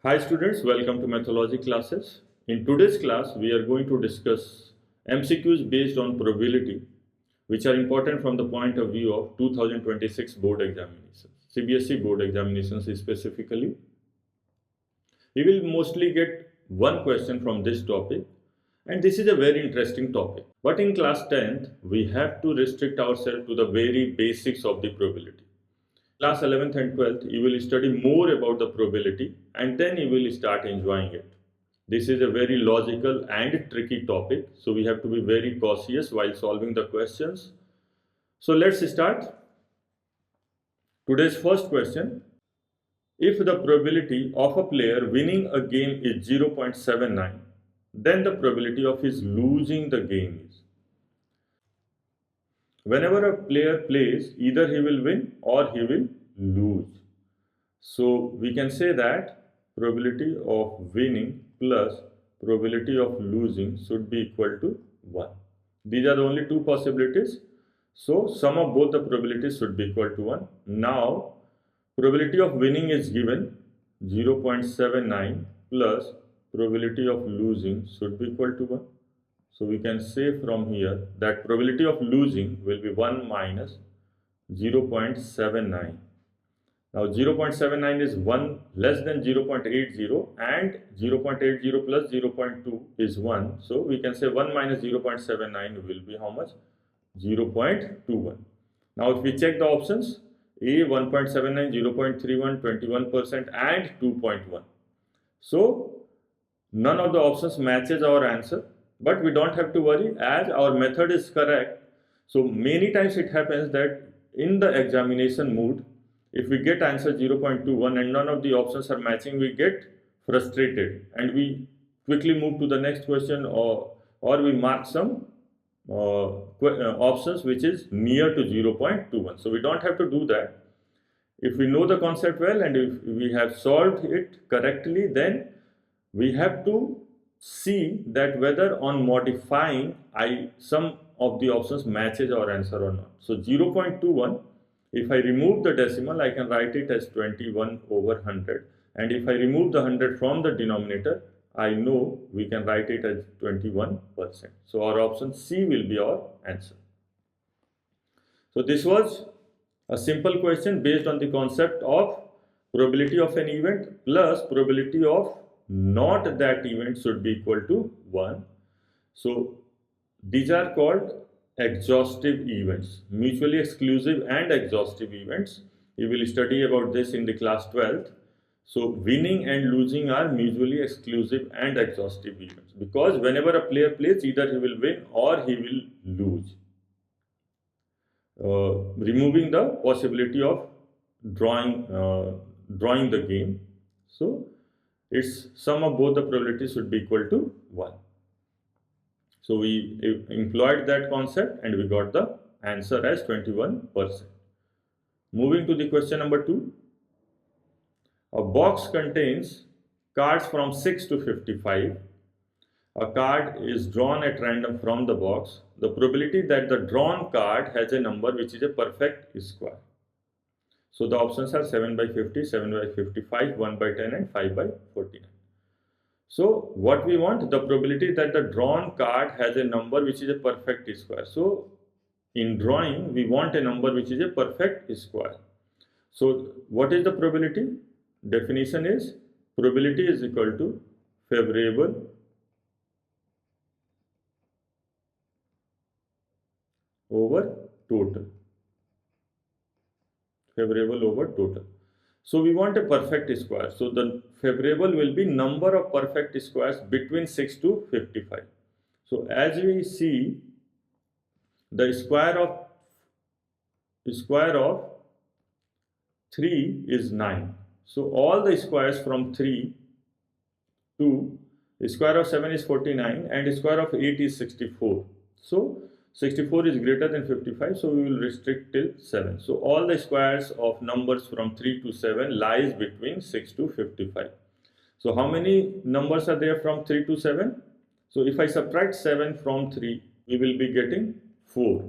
Hi students, welcome to Methodology classes. In today's class, we are going to discuss MCQs based on probability, which are important from the point of view of 2026 board examinations, CBSE board examinations specifically. We will mostly get one question from this topic, and this is a very interesting topic. But in class 10th, we have to restrict ourselves to the very basics of the probability. Class 11th and 12th, you will study more about the probability and then you will start enjoying it. This is a very logical and tricky topic, so we have to be very cautious while solving the questions. So let's start. Today's first question. If the probability of a player winning a game is 0.79, then the probability of his losing the game is. Whenever a player plays, either he will win or he will lose. So we can say that probability of winning plus probability of losing should be equal to 1. These are the only two possibilities. So sum of both the probabilities should be equal to 1. Now probability of winning is given 0.79 plus probability of losing should be equal to 1. So we can say from here that probability of losing will be 1 minus 0.79. Now 0.79 is 1 less than 0.80 and 0.80 plus 0.2 is 1. So we can say 1 minus 0.79 will be how much? 0.21. Now if we check the options, A 1.79, 0.31, 21% and 2.1. So none of the options matches our answer. But we don't have to worry as our method is correct. So many times it happens that in the examination mood, if we get answer 0.21 and none of the options are matching, we get frustrated and we quickly move to the next question or we mark some options which is near to 0.21. So we don't have to do that. If we know the concept well and if we have solved it correctly, then we have to see that whether on modifying some of the options matches our answer or not. So 0.21, if I remove the decimal, I can write it as 21 over 100. And if I remove the 100 from the denominator, I know we can write it as 21%. So our option C will be our answer. So this was a simple question based on the concept of probability of an event plus probability of not that event should be equal to 1. So these are called exhaustive events, mutually exclusive and exhaustive events. We will study about this in the class 12th. So winning and losing are mutually exclusive and exhaustive events because whenever a player plays, either he will win or he will lose, removing the possibility of drawing the game. So its sum of both the probabilities should be equal to 1. So we employed that concept and we got the answer as 21%. Moving to the question number 2. A box contains cards from 6 to 55. A card is drawn at random from the box. The probability that the drawn card has a number which is a perfect square. So the options are 7 by 50, 7 by 55, 1 by 10 and 5 by 49. So what we want, the probability that the drawn card has a number which is a perfect square. So in drawing, we want a number which is a perfect square. So what is the probability? Definition is probability is equal to favorable over total. Favorable over total. So we want a perfect square. So the favorable will be number of perfect squares between 6 to 55. So as we see, the square of 3 is 9. So all the squares from 3 to the square of 7 is 49 and the square of 8 is 64. So 64 is greater than 55, so we will restrict till 7. So all the squares of numbers from 3 to 7 lies between 6 to 55. So how many numbers are there from 3 to 7? So if I subtract 7 from 3, we will be getting 4.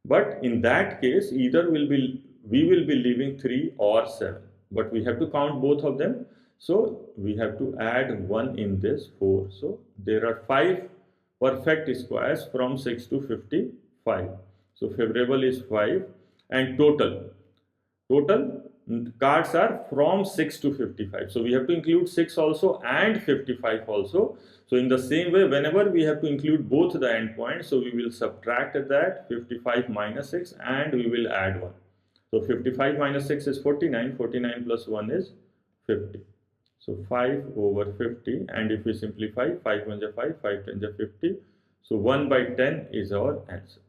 But in that case, either we will be leaving 3 or 7. But we have to count both of them. So we have to add 1 in this 4. So there are 5 perfect squares from 6 to 55. So favorable is 5, and total cards are from 6 to 55. So we have to include 6 also and 55 also. So in the same way, whenever we have to include both the endpoints, so we will subtract that 55 minus 6 and we will add 1. So 55 minus 6 is 49, 49 plus 1 is 50. So 5 over 50, and if we simplify, 5 1 is 5, 5 10 is 50. So 1 by 10 is our answer.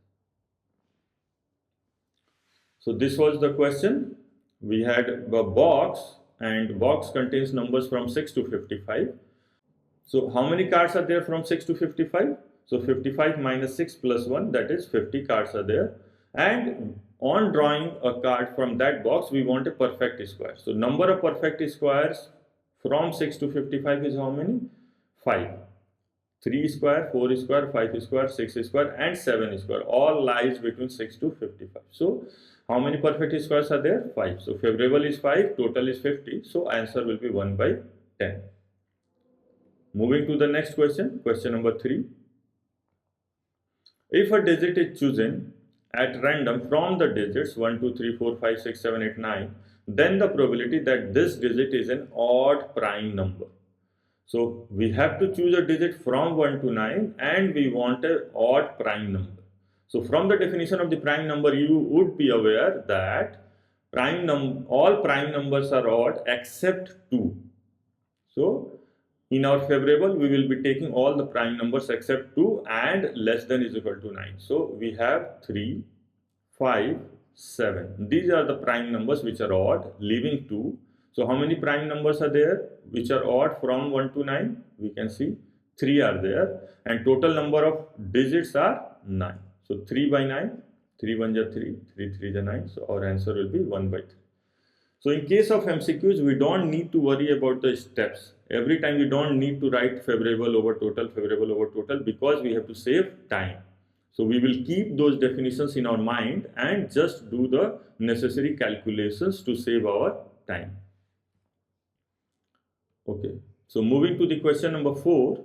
So this was the question. We had a box, and box contains numbers from 6 to 55. So how many cards are there from 6 to 55? So 55 minus 6 plus 1, that is 50 cards are there. And on drawing a card from that box, we want a perfect square. So number of perfect squares from 6 to 55 is how many? 5. 3 square, 4 square, 5 square, 6 square, and 7 square. All lies between 6 to 55. So how many perfect squares are there? 5. So favorable is 5, total is 50. So answer will be 1 by 10. Moving to the next question, question number 3. If a digit is chosen at random from the digits 1, 2, 3, 4, 5, 6, 7, 8, 9, then the probability that this digit is an odd prime number. So we have to choose a digit from 1 to 9 and we want an odd prime number. So from the definition of the prime number, you would be aware that all prime numbers are odd except 2. So in our favorable, we will be taking all the prime numbers except 2 and less than is equal to 9. So we have 3, 5, 7. These are the prime numbers which are odd, leaving 2. So how many prime numbers are there which are odd from 1 to 9? We can see 3 are there, and total number of digits are 9. So 3 by 9, 3 1 is 3, 3 3 is 9. So our answer will be 1 by 3. So in case of MCQs, we don't need to worry about the steps. Every time we don't need to write favorable over total because we have to save time. So we will keep those definitions in our mind and just do the necessary calculations to save our time. Okay, so moving to the question number 4.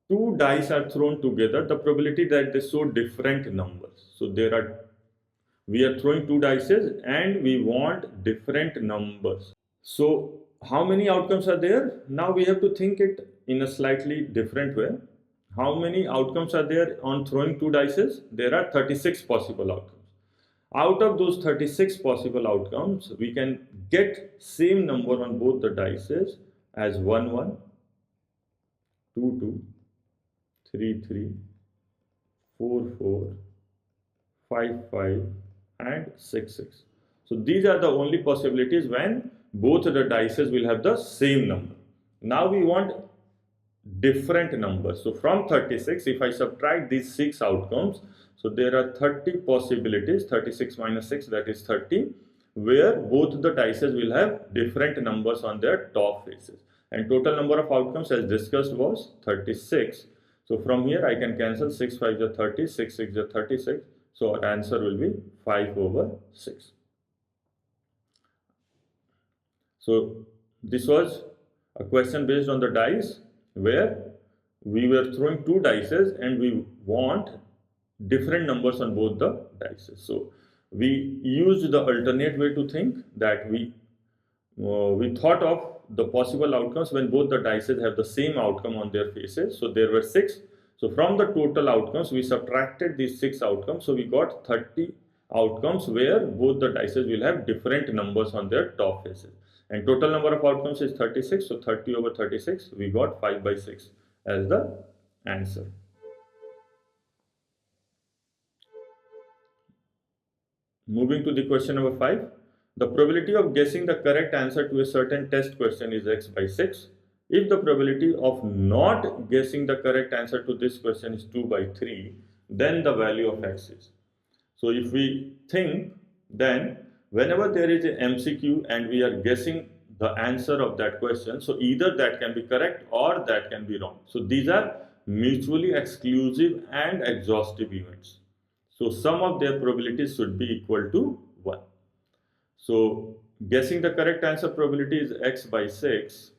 Two dice are thrown together, the probability that they show different numbers. So we are throwing 2 dices and we want different numbers. So how many outcomes are there? Now we have to think it in a slightly different way. How many outcomes are there on throwing 2 dices? There are 36 possible outcomes. Out of those 36 possible outcomes, we can get same number on both the dices as 1 1, 2 2, 3 3, 4 4, 5 5, and 6 6. So these are the only possibilities when both the dices will have the same number. Now we want different numbers. So from 36, if I subtract these 6 outcomes, so there are 30 possibilities. 36 minus 6, that is 30, where both the dices will have different numbers on their top faces. And total number of outcomes as discussed was 36. So from here I can cancel 6 5 is 30, 6 6 is 36. So our answer will be 5 over 6. So this was a question based on the dice where we were throwing 2 dices and we want different numbers on both the dices. So we used the alternate way to think, that we thought of the possible outcomes when both the dices have the same outcome on their faces. So there were 6. So from the total outcomes, we subtracted these 6 outcomes. So we got 30 outcomes where both the dices will have different numbers on their top faces. And total number of outcomes is 36. So 30 over 36, we got 5 by 6 as the answer. Moving to the question number 5. The probability of guessing the correct answer to a certain test question is x by 6. If the probability of not guessing the correct answer to this question is 2 by 3, then the value of x is. So if we think, then whenever there is a MCQ and we are guessing the answer of that question, so either that can be correct or that can be wrong. So these are mutually exclusive and exhaustive events. So sum of their probabilities should be equal to 1. So guessing the correct answer probability is x by 6.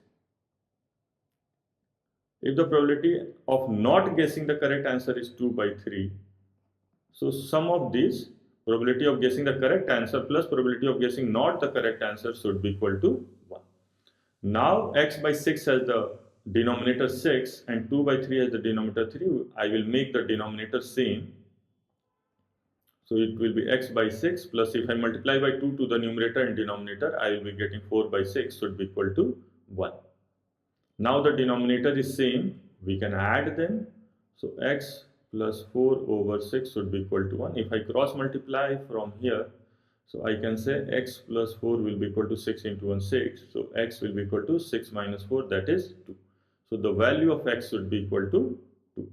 If the probability of not guessing the correct answer is 2 by 3, so sum of these, probability of guessing the correct answer plus probability of guessing not the correct answer should be equal to 1. Now x by 6 has the denominator 6 and 2 by 3 has the denominator 3. I will make the denominator same. So it will be x by 6 plus, if I multiply by 2 to the numerator and denominator, I will be getting 4 by 6 should be equal to 1. Now the denominator is same, we can add them. So x plus 4 over 6 should be equal to 1. If I cross multiply from here, so I can say x plus 4 will be equal to 6 into 1, 6. So x will be equal to 6 minus 4, that is 2. So the value of x should be equal to 2.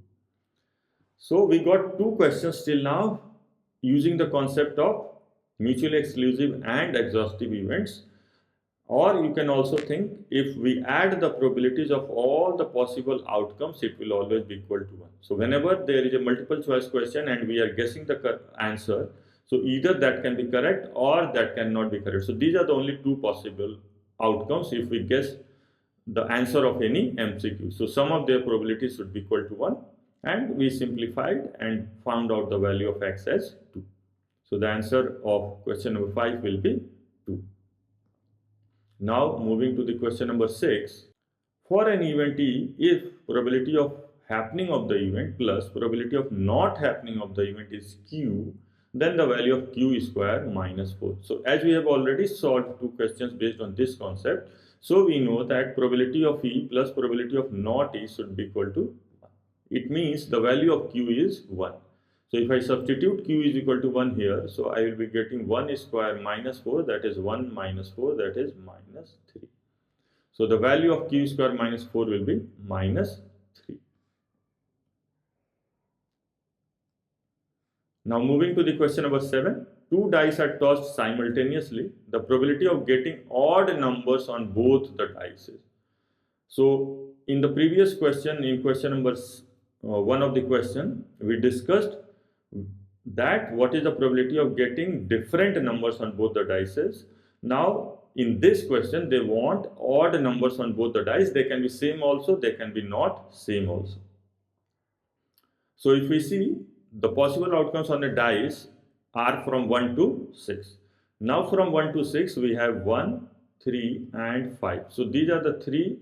So we got two questions till now using the concept of mutually exclusive and exhaustive events. Or you can also think, if we add the probabilities of all the possible outcomes, it will always be equal to 1. So whenever there is a multiple choice question and we are guessing the answer, so either that can be correct or that cannot be correct. So these are the only two possible outcomes if we guess the answer of any MCQ. So sum of their probabilities should be equal to 1, and we simplified and found out the value of x as 2. So the answer of question number 5 will be 2. Now moving to the question number 6. For an event E, if probability of happening of the event plus probability of not happening of the event is q, then the value of q is square minus 4. So as we have already solved two questions based on this concept, so we know that probability of E plus probability of not E should be equal to 1. It means the value of q is 1. So if I substitute q is equal to 1 here, so I will be getting 1 square minus 4, that is 1 minus 4, that is minus 3. So the value of q square minus 4 will be minus 3. Now moving to the question number 7. Two dice are tossed simultaneously. The probability of getting odd numbers on both the dice. So in the previous question, in question number 1 of the question, we discussed that what is the probability of getting different numbers on both the dice. Now in this question they want odd numbers on both the dice. They can be same also, they can be not same also. So if we see, the possible outcomes on a dice are from 1 to 6. Now from 1 to 6 we have 1, 3 and 5. So these are the three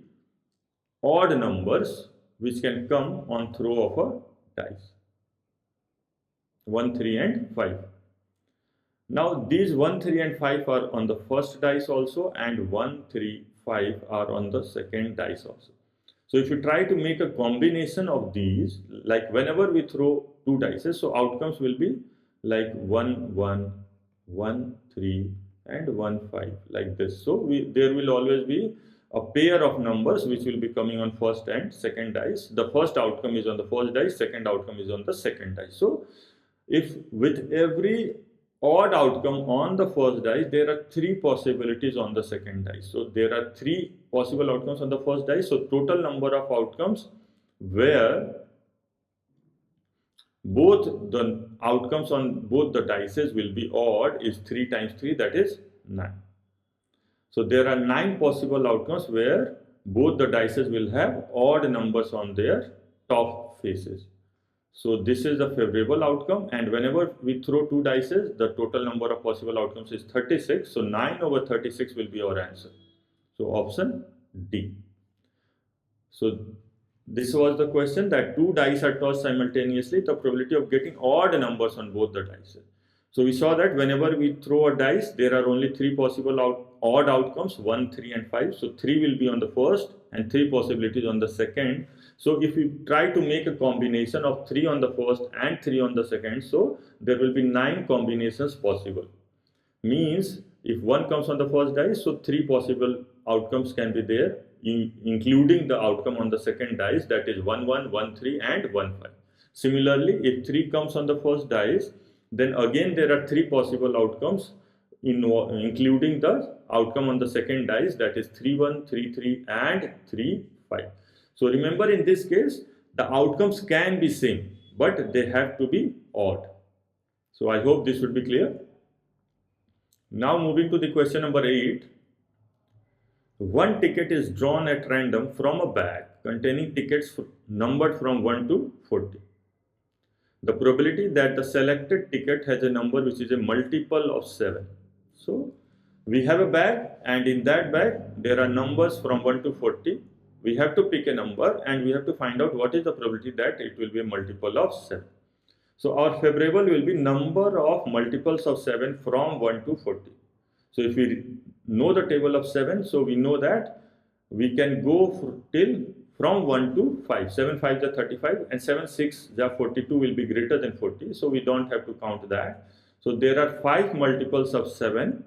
odd numbers which can come on throw of a dice. 1, 3 and 5. Now these 1, 3 and 5 are on the first dice also, and 1, 3, 5 are on the second dice also. So if you try to make a combination of these, like whenever we throw two dice, so outcomes will be like 1, 1, 1, 3 and 1, 5, like this. So there will always be a pair of numbers which will be coming on first and second dice. The first outcome is on the first dice, second outcome is on the second dice. So if with every odd outcome on the first dice, there are three possibilities on the second dice. So there are three possible outcomes on the first dice. So total number of outcomes where both the outcomes on both the dices will be odd is 3 times 3, that is 9. So there are 9 possible outcomes where both the dices will have odd numbers on their top faces. So this is the favorable outcome, and whenever we throw two dices, the total number of possible outcomes is 36. So 9 over 36 will be our answer. So option D. So this was the question, that two dice are tossed simultaneously, the probability of getting odd numbers on both the dice. So we saw that whenever we throw a dice, there are only three possible odd outcomes, 1, 3 and 5. So 3 will be on the first and 3 possibilities on the second. So if we try to make a combination of 3 on the first and 3 on the second, so there will be 9 combinations possible. Means if 1 comes on the first dice, so 3 possible outcomes can be there, including the outcome on the second dice, that is 1, 1, 1, 3 and 1, 5. Similarly, if 3 comes on the first dice, then again there are 3 possible outcomes including the outcome on the second dice, that is 3, 1, 3, 3 and 3, 5. So remember, in this case the outcomes can be same, but they have to be odd. So I hope this would be clear. Now moving to the question number 8. One ticket is drawn at random from a bag containing tickets numbered from 1 to 40. The probability that the selected ticket has a number which is a multiple of 7. So we have a bag, and in that bag there are numbers from 1 to 40. We have to pick a number and we have to find out what is the probability that it will be a multiple of 7. So our favorable will be number of multiples of 7 from 1 to 40. So if we know the table of 7, so we know that we can go till from 1 to 5. 7 5 is 35 and 7 6 is 42 will be greater than 40. So we don't have to count that. So there are 5 multiples of 7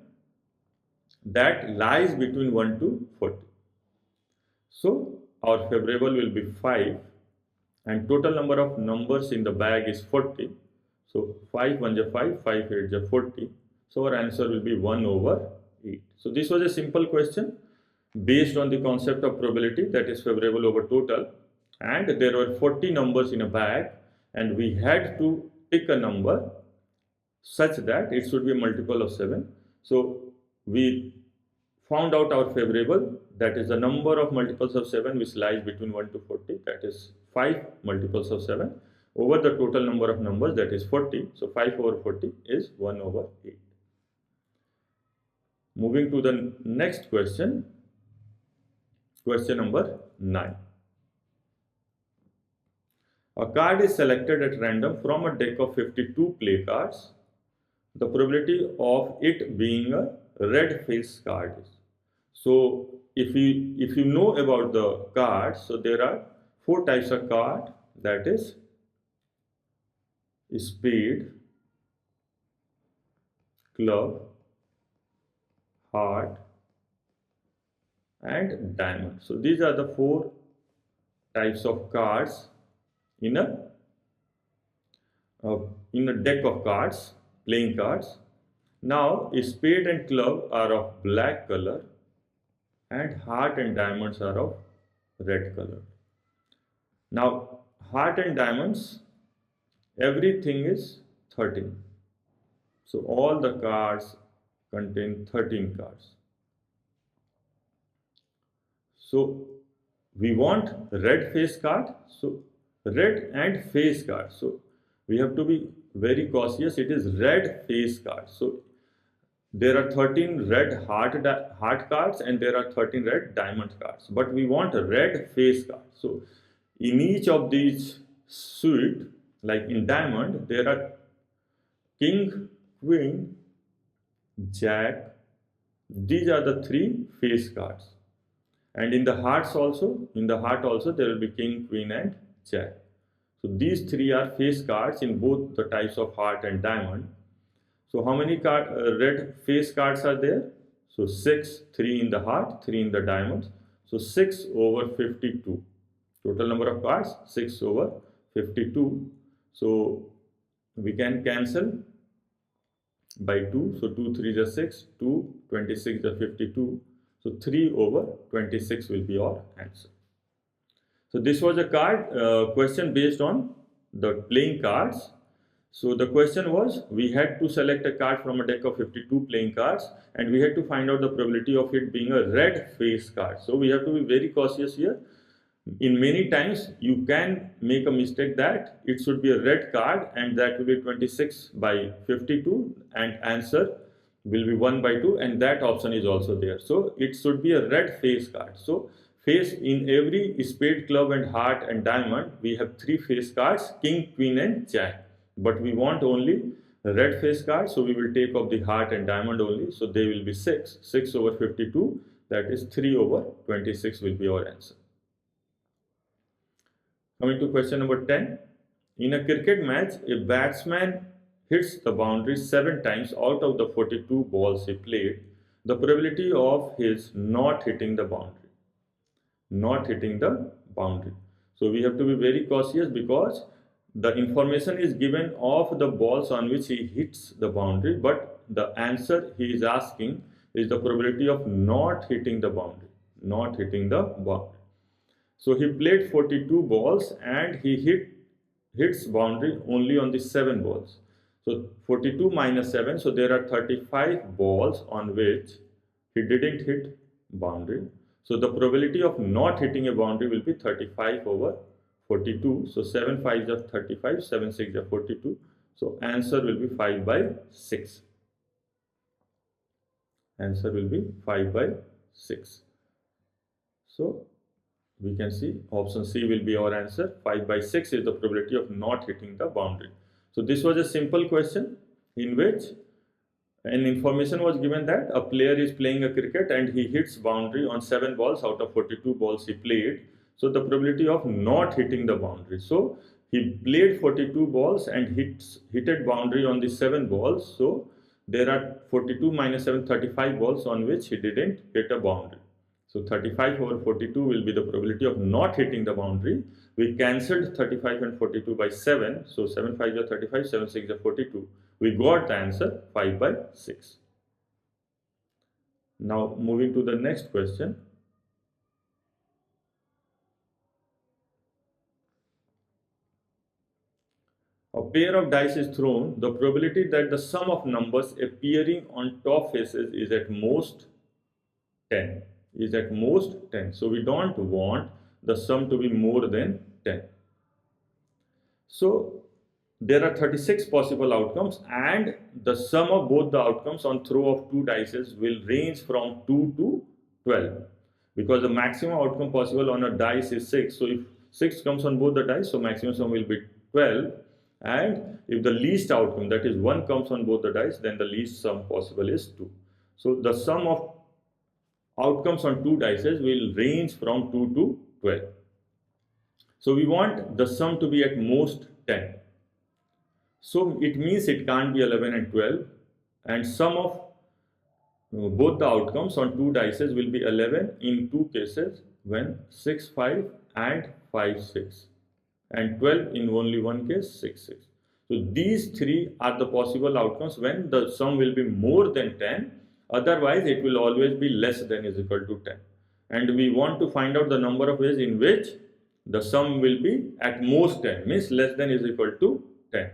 that lies between 1 to 40. So our favorable will be 5, and total number of numbers in the bag is 40. So 5 1 is 5, 5 8 is 40. So our answer will be 1 over 8. So this was a simple question based on the concept of probability, that is favorable over total, and there were 40 numbers in a bag and we had to pick a number such that it should be a multiple of 7. So we found out our favorable, that is the number of multiples of 7 which lies between 1 to 40, that is 5 multiples of 7 over the total number of numbers, that is 40. So 5 over 40 is 1 over 8. Moving to the next question, question number 9. A card is selected at random from a deck of 52 play cards. The probability of it being a red face card is. So if you know about the cards, so there are 4 types of card, that is spade, club, heart and diamond. So these are the 4 types of cards in a deck of cards, playing cards. Now spade and club are of black color and heart and diamonds are of red color. Now heart and diamonds, everything is 13. So all the cards contain 13 cards. So we want red face card, so red and face card. So we have to be very cautious. It is red face card. So there are 13 red heart cards and there are 13 red diamond cards. But we want a red face card. So in each of these suite, like in diamond, there are king, queen, jack. These are the 3 face cards. And in the heart also there will be king, queen and jack. So these 3 are face cards in both the types of heart and diamond. So how many red face cards are there? So 6, 3 in the heart, 3 in the diamond. So 6 over 52. Total number of cards 6 over 52. So we can cancel by 2. So 2 3 is 6, 2 26 is 52. So 3 over 26 will be our answer. So this was a question based on the playing cards. So the question was, we had to select a card from a deck of 52 playing cards and we had to find out the probability of it being a red face card. So we have to be very cautious here. In many times you can make a mistake that it should be a red card and that will be 26 by 52 and answer will be 1 by 2, and that option is also there. So it should be a red face card. So face, in every spade, club and heart and diamond we have 3 face cards, king, queen and jack. But we want only red face card, so we will take off the heart and diamond only. So they will be 6. 6 over 52, that is 3 over 26 will be our answer. Coming to question number 10. In a cricket match, a batsman hits the boundary 7 times out of the 42 balls he played. The probability of his not hitting the boundary. So we have to be very cautious because the information is given of the balls on which he hits the boundary, but the answer he is asking is the probability of not hitting the boundary. So he played 42 balls and he hits boundary only on the 7 balls. So 42 minus 7, so there are 35 balls on which he didn't hit boundary. So the probability of not hitting a boundary will be 35 over 42. So 7 5s are 35, 7 6 are 42. So answer will be 5 by 6. Answer will be 5 by 6. So we can see option C will be our answer. 5 by 6 is the probability of not hitting the boundary. So this was a simple question in which an information was given that a player is playing a cricket and he hits boundary on 7 balls out of 42 balls he played. So the probability of not hitting the boundary. So he played 42 balls and hit boundary on the 7 balls. So there are 42 minus 7, 35 balls on which he didn't hit a boundary. So 35 over 42 will be the probability of not hitting the boundary. We cancelled 35 and 42 by 7. So 7 5 are 35, 7 6 are 42. We got the answer 5 by 6. Now moving to the next question. A pair of dice is thrown. The probability that the sum of numbers appearing on top faces is at most 10. Is at most 10. So we don't want the sum to be more than 10. So there are 36 possible outcomes and the sum of both the outcomes on throw of 2 dice will range from 2 to 12 because the maximum outcome possible on a dice is 6. So if 6 comes on both the dice, so maximum sum will be 12, and if the least outcome, that is 1, comes on both the dice, then the least sum possible is 2. So the sum of outcomes on 2 dice will range from 2 to 12. So we want the sum to be at most 10. So it means it can't be 11 and 12, and sum of both the outcomes on 2 dice will be 11 in 2 cases when 6 5 and 5 6, and 12 in only 1 case 6 6. So these 3 are the possible outcomes when the sum will be more than 10. Otherwise, it will always be less than is equal to 10. And we want to find out the number of ways in which the sum will be at most 10, means less than is equal to 10.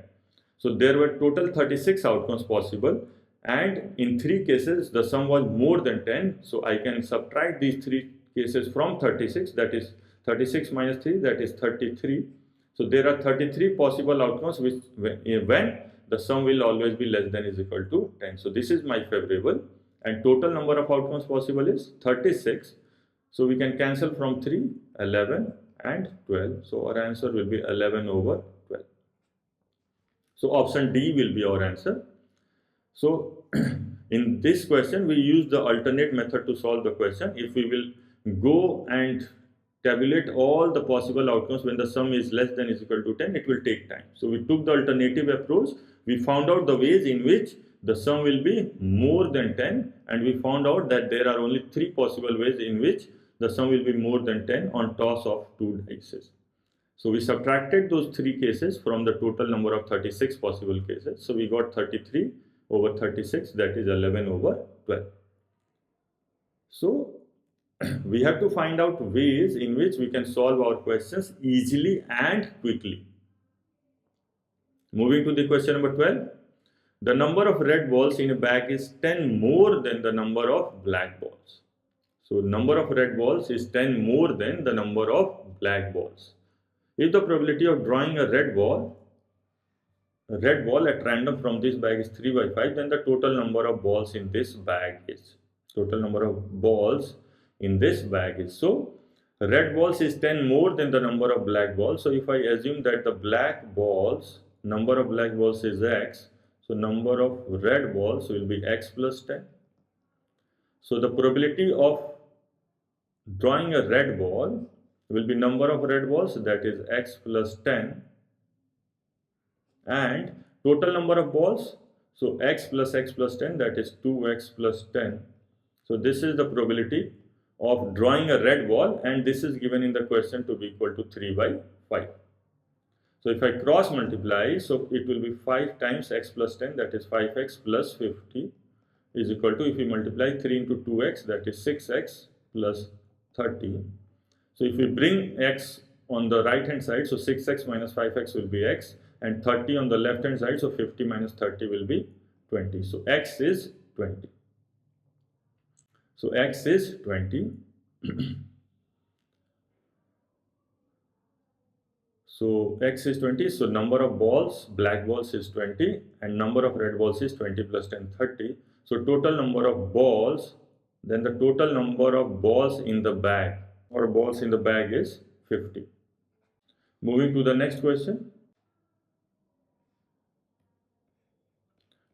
So there were total 36 outcomes possible, and in 3 cases the sum was more than 10. So I can subtract these 3 cases from 36, that is 36 minus 3, that is 33. So there are 33 possible outcomes which when the sum will always be less than is equal to 10. So this is my favorable, and total number of outcomes possible is 36. So we can cancel from 3, 11 and 12. So our answer will be 11 over 12. So option D will be our answer. So in this question we use the alternate method to solve the question. If we will go and tabulate all the possible outcomes when the sum is less than is equal to 10, it will take time. So we took the alternative approach. We found out the ways in which the sum will be more than 10, and we found out that there are only 3 possible ways in which the sum will be more than 10 on toss of 2 dice. So we subtracted those 3 cases from the total number of 36 possible cases. So we got 33 over 36, that is 11 over 12. So we have to find out ways in which we can solve our questions easily and quickly. Moving to the question number 12. The number of red balls in a bag is 10 more than the number of black balls. So number of red balls is 10 more than the number of black balls. If the probability of drawing a red ball at random from this bag is 3 by 5, then the total number of balls in this bag is. Total number of balls in this bag is. So red balls is 10 more than the number of black balls. So if I assume that the number of black balls is x, so number of red balls will be x plus 10. So the probability of drawing a red ball will be number of red balls, that is x plus 10, and total number of balls, so x plus 10, that is 2x plus 10. So this is the probability of drawing a red ball, and this is given in the question to be equal to 3 by 5. So if I cross multiply, so it will be 5 times x plus 10, that is 5x plus 50 is equal to, if we multiply 3 into 2x, that is 6x plus 30. So if we bring x on the right hand side, so 6x minus 5x will be x, and 30 on the left hand side. So 50 minus 30 will be 20. So x is 20. So x is 20. So x is 20. So number of balls, black balls is 20, and number of red balls is 20 plus 10, 30. So total number of balls, then the total number of balls in the bag or balls in the bag is 50. Moving to the next question.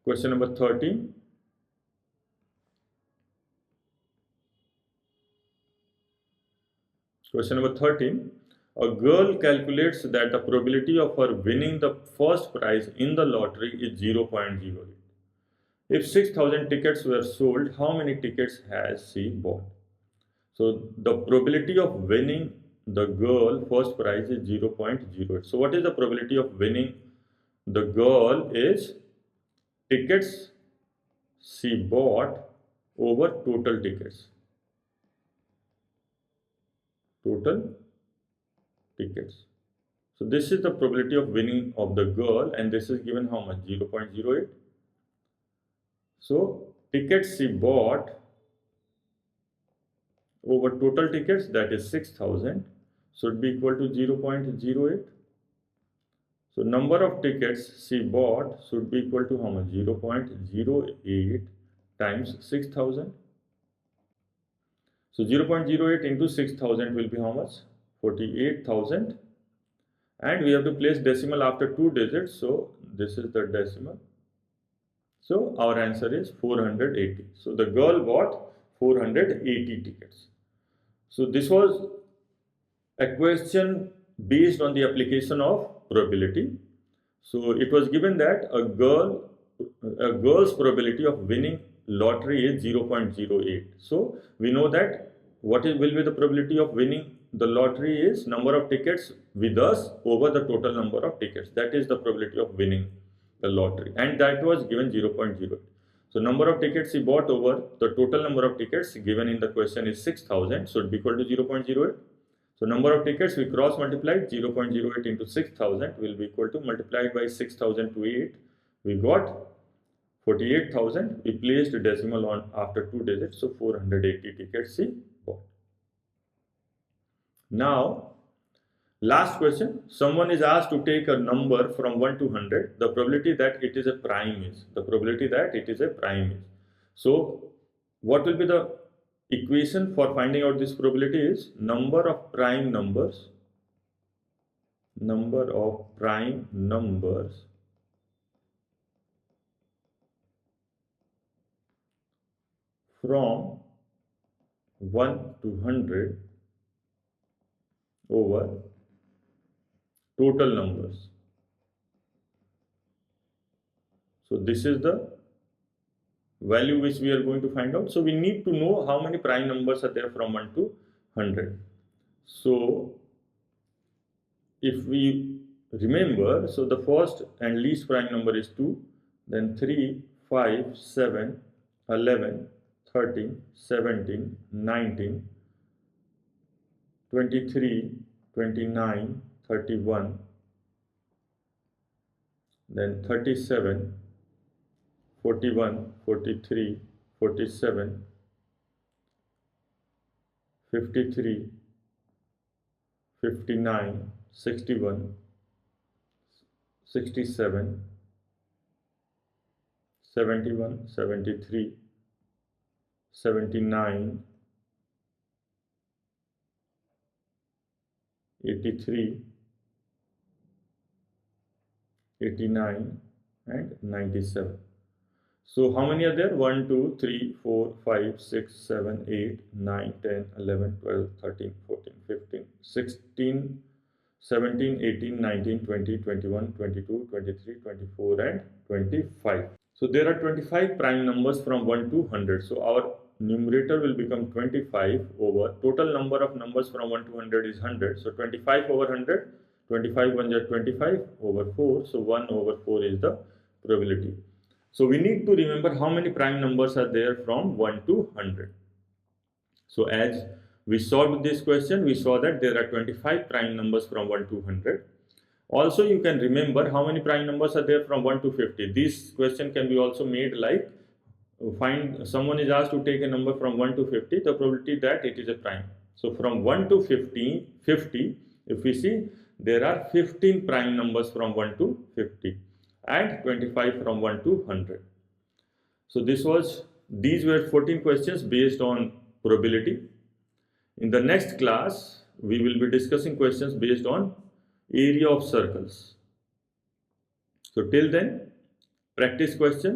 Question number 13. Question number 13. A girl calculates that the probability of her winning the first prize in the lottery is 0.08. If 6,000 tickets were sold, how many tickets has she bought? So the probability of winning the girl first prize is 0.08. So what is the probability of winning the girl is tickets she bought over total tickets. Total tickets. So this is the probability of winning of the girl, and this is given how much? 0.08. So tickets she bought over total tickets, that is 6,000, should be equal to 0.08. So number of tickets she bought should be equal to how much? 0.08 times 6,000. So 0.08 into 6,000 will be how much? 48,000. And we have to place decimal after 2 digits. So this is the decimal. So our answer is 480. So the girl bought 480 tickets. So this was a question based on the application of probability. So it was given that a girl's probability of winning lottery is 0.08. So we know that will be the probability of winning the lottery is number of tickets with us over the total number of tickets. That is the probability of winning the lottery, and that was given 0.08. So number of tickets he bought over the total number of tickets given in the question is 6,000, so it be equal to 0.08. So number of tickets we cross multiplied, 0.08 into 6,000 will be equal to multiplied by 6,000 to 8. We got 48,000. We placed a decimal on after 2 digits, so 480 tickets he bought. Now, last question. Someone is asked to take a number from 1 to 100. The probability that it is a prime is. So, what will be the equation for finding out this probability is number of prime numbers from 1 to 100 over total numbers. So this is the value which we are going to find out. So we need to know how many prime numbers are there from 1 to 100. So if we remember, so the first and least prime number is 2, then 3, 5, 7, 11, 13, 17, 19, 23, 29, 31, then 37, 41, 43, 47, 53, 59, 61, 67, 71, 73, 79, 83, 89 and 97. So how many are there? 1, 2, 3, 4, 5, 6, 7, 8, 9, 10, 11, 12, 13, 14, 15, 16, 17, 18, 19, 20, 21, 22, 23, 24 and 25. So there are 25 prime numbers from 1 to 100. So our numerator will become 25 over total number of numbers from 1 to 100 is 100. So 25 over 100, 25 1 is 25 over 4. So 1 over 4 is the probability. So we need to remember how many prime numbers are there from 1 to 100. So as we solved this question, we saw that there are 25 prime numbers from 1 to 100. Also, you can remember how many prime numbers are there from 1 to 50. This question can be also made like, find, someone is asked to take a number from 1 to 50, the probability that it is a prime. So from 1 to 50, if we see, there are 15 prime numbers from 1 to 50 and 25 from 1 to 100. So these were 14 questions based on probability. In the next class, we will be discussing questions based on area of circles. So till then, practice questions.